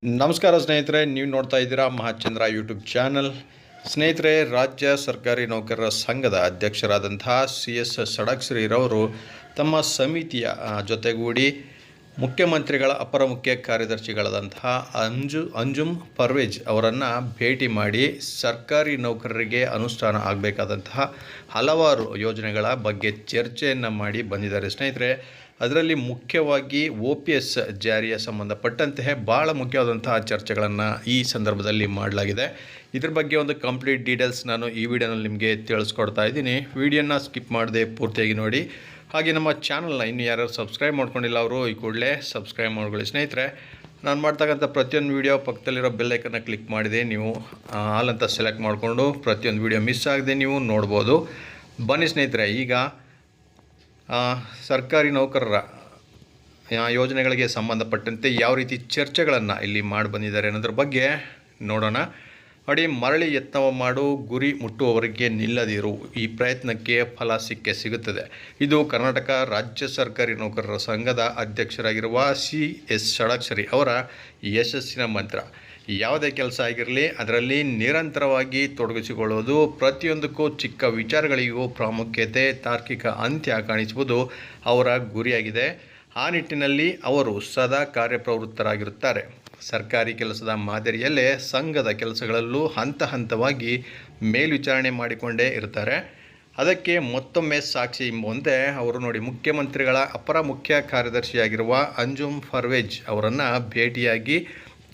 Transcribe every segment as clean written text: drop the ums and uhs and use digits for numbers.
ನಮಸ್ಕಾರ ಸ್ನೇಹಿತರೆ, ನೀವು ನೋಡ್ತಾ ಇದ್ದೀರಾ ಮಹಾಚಂದ್ರ ಯೂಟ್ಯೂಬ್ ಚಾನಲ್. ಸ್ನೇಹಿತರೆ, ರಾಜ್ಯ ಸರ್ಕಾರಿ ನೌಕರರ ಸಂಘದ ಅಧ್ಯಕ್ಷರಾದಂತಹ CS ಷಡಕ್ಷರಿರವರು ತಮ್ಮ ಸಮಿತಿಯ ಜೊತೆಗೂಡಿ ಮುಖ್ಯಮಂತ್ರಿಗಳ ಅಪರ ಮುಖ್ಯ ಕಾರ್ಯದರ್ಶಿಗಳಾದಂತಹ ಅಂಜುಮ್ ಪರ್ವೇಜ್ ಅವರನ್ನು ಭೇಟಿ ಮಾಡಿ ಸರ್ಕಾರಿ ನೌಕರರಿಗೆ ಅನುಷ್ಠಾನ ಆಗಬೇಕಾದಂತಹ ಹಲವಾರು ಯೋಜನೆಗಳ ಬಗ್ಗೆ ಚರ್ಚೆಯನ್ನು ಮಾಡಿ ಬಂದಿದ್ದಾರೆ ಸ್ನೇಹಿತರೆ. ಅದರಲ್ಲಿ ಮುಖ್ಯವಾಗಿ OPS ಜಾರಿಯ ಸಂಬಂಧಪಟ್ಟಂತೆ ಭಾಳ ಮುಖ್ಯವಾದಂತಹ ಚರ್ಚೆಗಳನ್ನು ಈ ಸಂದರ್ಭದಲ್ಲಿ ಮಾಡಲಾಗಿದೆ. ಇದ್ರ ಬಗ್ಗೆ ಒಂದು ಕಂಪ್ಲೀಟ್ ಡೀಟೇಲ್ಸ್ ನಾನು ಈ ವಿಡಿಯೋನಲ್ಲಿ ನಿಮಗೆ ತಿಳಿಸ್ಕೊಡ್ತಾ ಇದ್ದೀನಿ. ವಿಡಿಯೋನ ಸ್ಕಿಪ್ ಮಾಡದೆ ಪೂರ್ತಿಯಾಗಿ ನೋಡಿ. ಹಾಗೆ ನಮ್ಮ ಚಾನಲ್ನ ಇನ್ನು ಯಾರು ಸಬ್ಸ್ಕ್ರೈಬ್ ಮಾಡ್ಕೊಂಡಿಲ್ಲ ಅವರು ಈ ಕೂಡಲೇ ಸಬ್ಸ್ಕ್ರೈಬ್ ಮಾಡ್ಕೊಳ್ಳಿ ಸ್ನೇಹಿತರೆ. ನಾನು ಮಾಡ್ತಕ್ಕಂಥ ಪ್ರತಿಯೊಂದು ವೀಡಿಯೋ ಪಕ್ಕದಲ್ಲಿರೋ ಬೆಲ್ಲೈಕನ್ನ ಕ್ಲಿಕ್ ಮಾಡಿದೆ ನೀವು ಆಲ್ ಅಂತ ಸೆಲೆಕ್ಟ್ ಮಾಡಿಕೊಂಡು ಪ್ರತಿಯೊಂದು ವೀಡಿಯೋ ಮಿಸ್ ಆಗದೆ ನೀವು ನೋಡ್ಬೋದು. ಬನ್ನಿ ಸ್ನೇಹಿತರೆ, ಈಗ ಸರ್ಕಾರಿ ನೌಕರರ ಯೋಜನೆಗಳಿಗೆ ಸಂಬಂಧಪಟ್ಟಂತೆ ಯಾವ ರೀತಿ ಚರ್ಚೆಗಳನ್ನು ಇಲ್ಲಿ ಮಾಡಿ ಬಂದಿದ್ದಾರೆ ಅನ್ನೋದ್ರ ಬಗ್ಗೆ ನೋಡೋಣ. ನೋಡಿ, ಮರಳಿ ಯತ್ನವ ಮಾಡು, ಗುರಿ ಮುಟ್ಟುವವರೆಗೆ ನಿಲ್ಲದಿರು, ಈ ಪ್ರಯತ್ನಕ್ಕೆ ಫಲ ಸಿಗುತ್ತದೆ. ಇದು ಕರ್ನಾಟಕ ರಾಜ್ಯ ಸರ್ಕಾರಿ ನೌಕರರ ಸಂಘದ ಅಧ್ಯಕ್ಷರಾಗಿರುವ CS ಷಡಕ್ಷರಿ ಅವರ ಯಶಸ್ಸಿನ ಮಂತ್ರ. ಯಾವುದೇ ಕೆಲಸ ಆಗಿರಲಿ ಅದರಲ್ಲಿ ನಿರಂತರವಾಗಿ ತೊಡಗಿಸಿಕೊಳ್ಳುವುದು, ಪ್ರತಿಯೊಂದಕ್ಕೂ ಚಿಕ್ಕ ವಿಚಾರಗಳಿಗೂ ಪ್ರಾಮುಖ್ಯತೆ, ತಾರ್ಕಿಕ ಅಂತ್ಯ ಕಾಣಿಸುವುದು ಅವರ ಗುರಿಯಾಗಿದೆ. ಆ ನಿಟ್ಟಿನಲ್ಲಿ ಅವರು ಸದಾ ಕಾರ್ಯಪ್ರವೃತ್ತರಾಗಿರುತ್ತಾರೆ. ಸರ್ಕಾರಿ ಕೆಲಸದ ಮಾದರಿಯಲ್ಲೇ ಸಂಘದ ಕೆಲಸಗಳಲ್ಲೂ ಹಂತ ಹಂತವಾಗಿ ಮೇಲ್ವಿಚಾರಣೆ ಮಾಡಿಕೊಂಡೇ ಇರ್ತಾರೆ. ಅದಕ್ಕೆ ಮತ್ತೊಮ್ಮೆ ಸಾಕ್ಷಿ ಎಂಬುವಂತೆ ಅವರು ನೋಡಿ, ಮುಖ್ಯಮಂತ್ರಿಗಳ ಅಪರ ಮುಖ್ಯ ಕಾರ್ಯದರ್ಶಿಯಾಗಿರುವ ಅಂಜುಮ್ ಪರ್ವೇಜ್ ಅವರನ್ನು ಭೇಟಿಯಾಗಿ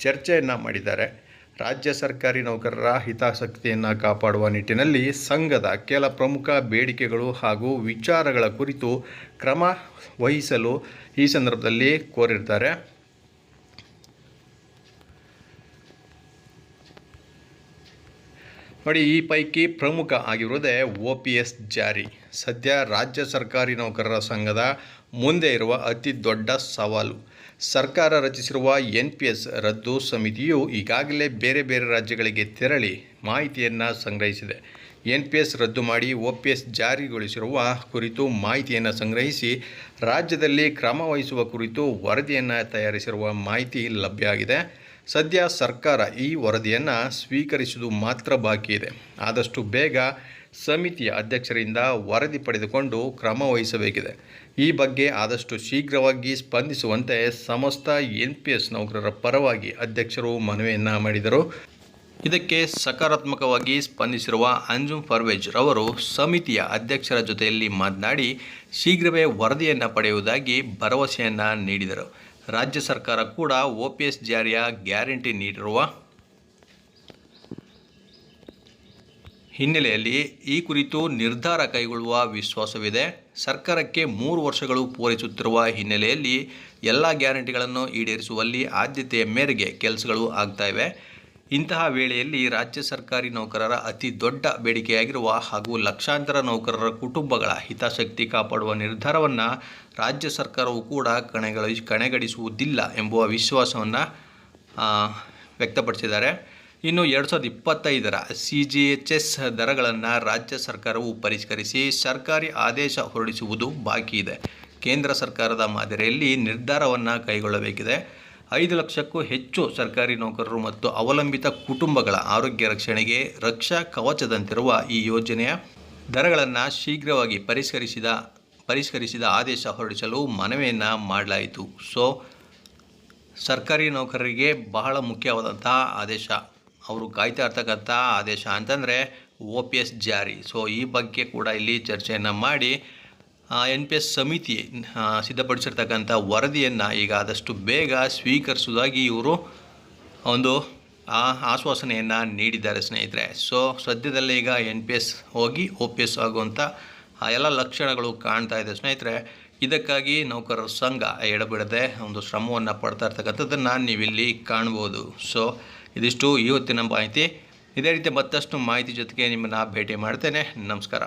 ಚರ್ಚೆಯನ್ನು ಮಾಡಿದ್ದಾರೆ. ರಾಜ್ಯ ಸರ್ಕಾರಿ ನೌಕರರ ಹಿತಾಸಕ್ತಿಯನ್ನು ಕಾಪಾಡುವ ನಿಟ್ಟಿನಲ್ಲಿ ಸಂಘದ ಕೆಲ ಪ್ರಮುಖ ಬೇಡಿಕೆಗಳು ಹಾಗೂ ವಿಚಾರಗಳ ಕುರಿತು ಕ್ರಮ ವಹಿಸಲು ಈ ಸಂದರ್ಭದಲ್ಲಿ ಕೋರಿರ್ತಾರೆ. ನೋಡಿ, ಈ ಪೈಕಿ ಪ್ರಮುಖ ಆಗಿರುವುದೇ OPS ಜಾರಿ. ಸದ್ಯ ರಾಜ್ಯ ಸರ್ಕಾರಿ ನೌಕರರ ಸಂಘದ ಮುಂದೆ ಇರುವ ಅತಿ ದೊಡ್ಡ ಸವಾಲು. ಸರ್ಕಾರ ರಚಿಸಿರುವ NPS ರದ್ದು ಸಮಿತಿಯು ಈಗಾಗಲೇ ಬೇರೆ ಬೇರೆ ರಾಜ್ಯಗಳಿಗೆ ತೆರಳಿ ಮಾಹಿತಿಯನ್ನು ಸಂಗ್ರಹಿಸಿದೆ. NPS ರದ್ದು ಮಾಡಿ OPS ಜಾರಿಗೊಳಿಸಿರುವ ಕುರಿತು ಮಾಹಿತಿಯನ್ನು ಸಂಗ್ರಹಿಸಿ ರಾಜ್ಯದಲ್ಲಿ ಕ್ರಮ ವಹಿಸುವ ಕುರಿತು ವರದಿಯನ್ನು ತಯಾರಿಸಿರುವ ಮಾಹಿತಿ ಲಭ್ಯ ಆಗಿದೆ. ಸದ್ಯ ಸರ್ಕಾರ ಈ ವರದಿಯನ್ನು ಸ್ವೀಕರಿಸುವುದು ಮಾತ್ರ ಬಾಕಿ ಇದೆ. ಆದಷ್ಟು ಬೇಗ ಸಮಿತಿಯ ಅಧ್ಯಕ್ಷರಿಂದ ವರದಿ ಪಡೆದುಕೊಂಡು ಕ್ರಮ ವಹಿಸಬೇಕಿದೆ. ಈ ಬಗ್ಗೆ ಆದಷ್ಟು ಶೀಘ್ರವಾಗಿ ಸ್ಪಂದಿಸುವಂತೆ ಸಮಸ್ತ NPS ನೌಕರರ ಪರವಾಗಿ ಅಧ್ಯಕ್ಷರು ಮನವಿಯನ್ನು ಮಾಡಿದರು. ಇದಕ್ಕೆ ಸಕಾರಾತ್ಮಕವಾಗಿ ಸ್ಪಂದಿಸಿರುವ ಅಂಜುಮ್ ಪರ್ವೇಜ್ ರವರು ಸಮಿತಿಯ ಅಧ್ಯಕ್ಷರ ಜೊತೆಯಲ್ಲಿ ಮಾತನಾಡಿ ಶೀಘ್ರವೇ ವರದಿಯನ್ನು ಪಡೆಯುವುದಾಗಿ ಭರವಸೆಯನ್ನು ನೀಡಿದರು. ರಾಜ್ಯ ಸರ್ಕಾರ ಕೂಡ OPS ಜಾರಿಯ ಗ್ಯಾರಂಟಿ ನೀಡಿರುವ ಹಿನ್ನೆಲೆಯಲ್ಲಿ ಈ ಕುರಿತು ನಿರ್ಧಾರ ಕೈಗೊಳ್ಳುವ ವಿಶ್ವಾಸವಿದೆ. ಸರ್ಕಾರಕ್ಕೆ 3 ವರ್ಷಗಳು ಪೂರೈಸುತ್ತಿರುವ ಹಿನ್ನೆಲೆಯಲ್ಲಿ ಎಲ್ಲ ಗ್ಯಾರಂಟಿಗಳನ್ನು ಈಡೇರಿಸುವಲ್ಲಿ ಆದ್ಯತೆಯ ಮೇರೆಗೆ ಕೆಲಸಗಳು ಆಗ್ತಾ ಇವೆ. ಇಂತಹ ವೇಳೆಯಲ್ಲಿ ರಾಜ್ಯ ಸರ್ಕಾರಿ ನೌಕರರ ಅತಿ ದೊಡ್ಡ ಬೇಡಿಕೆಯಾಗಿರುವ ಹಾಗೂ ಲಕ್ಷಾಂತರ ನೌಕರರ ಕುಟುಂಬಗಳ ಹಿತಾಸಕ್ತಿ ಕಾಪಾಡುವ ನಿರ್ಧಾರವನ್ನು ರಾಜ್ಯ ಸರ್ಕಾರವು ಕೂಡ ಕಡೆಗಣಿಸುವುದಿಲ್ಲ ಎಂಬುವ ವಿಶ್ವಾಸವನ್ನು ವ್ಯಕ್ತಪಡಿಸಿದ್ದಾರೆ. ಇನ್ನು 2025ರ CGHS ದರಗಳನ್ನು ರಾಜ್ಯ ಸರ್ಕಾರವು ಪರಿಷ್ಕರಿಸಿ ಸರ್ಕಾರಿ ಆದೇಶ ಹೊರಡಿಸುವುದು ಬಾಕಿ ಇದೆ. ಕೇಂದ್ರ ಸರ್ಕಾರದ ಮಾದರಿಯಲ್ಲಿ ನಿರ್ಧಾರವನ್ನು ಕೈಗೊಳ್ಳಬೇಕಿದೆ. 5 ಲಕ್ಷಕ್ಕೂ ಹೆಚ್ಚು ಸರ್ಕಾರಿ ನೌಕರರು ಮತ್ತು ಅವಲಂಬಿತ ಕುಟುಂಬಗಳ ಆರೋಗ್ಯ ರಕ್ಷಣೆಗೆ ರಕ್ಷಾ ಕವಚದಂತಿರುವ ಈ ಯೋಜನೆಯ ದರಗಳನ್ನು ಶೀಘ್ರವಾಗಿ ಪರಿಷ್ಕರಿಸಿದ ಆದೇಶ ಹೊರಡಿಸಲು ಮನವಿಯನ್ನು ಮಾಡಲಾಯಿತು. ಸರ್ಕಾರಿ ನೌಕರರಿಗೆ ಬಹಳ ಮುಖ್ಯವಾದಂತಹ ಆದೇಶ, ಅವರು ಕಾಯ್ತಾ ಇರ್ತಕ್ಕಂಥ ಆದೇಶ ಅಂತಂದರೆ OPS ಜಾರಿ. ಈ ಬಗ್ಗೆ ಕೂಡ ಇಲ್ಲಿ ಚರ್ಚೆಯನ್ನು ಮಾಡಿ NPS ಸಮಿತಿ ಸಿದ್ಧಪಡಿಸಿರ್ತಕ್ಕಂಥ ವರದಿಯನ್ನು ಈಗ ಆದಷ್ಟು ಬೇಗ ಸ್ವೀಕರಿಸುವುದಾಗಿ ಇವರು ಒಂದು ಆಶ್ವಾಸನೆಯನ್ನು ನೀಡಿದ್ದಾರೆ ಸ್ನೇಹಿತರೆ. ಸದ್ಯದಲ್ಲೇ ಈಗ NPS ಹೋಗಿ OPS ಆಗುವಂಥ ಎಲ್ಲ ಲಕ್ಷಣಗಳು ಕಾಣ್ತಾ ಇದೆ ಸ್ನೇಹಿತರೆ. ಇದಕ್ಕಾಗಿ ನೌಕರರ ಸಂಘ ಎಡಬಿಡದೆ ಒಂದು ಶ್ರಮವನ್ನು ಪಡ್ತಾ ಇರ್ತಕ್ಕಂಥದ್ದನ್ನು ನೀವಿಲ್ಲಿ ಕಾಣ್ಬೋದು. ಇದಿಷ್ಟು ಇವತ್ತಿನ ಮಾಹಿತಿ. ಇದೇ ರೀತಿ ಮತ್ತಷ್ಟು ಮಾಹಿತಿ ಜೊತೆಗೆ ನಿಮ್ಮನ್ನು ಭೇಟಿ ಮಾಡ್ತೇನೆ. ನಮಸ್ಕಾರ.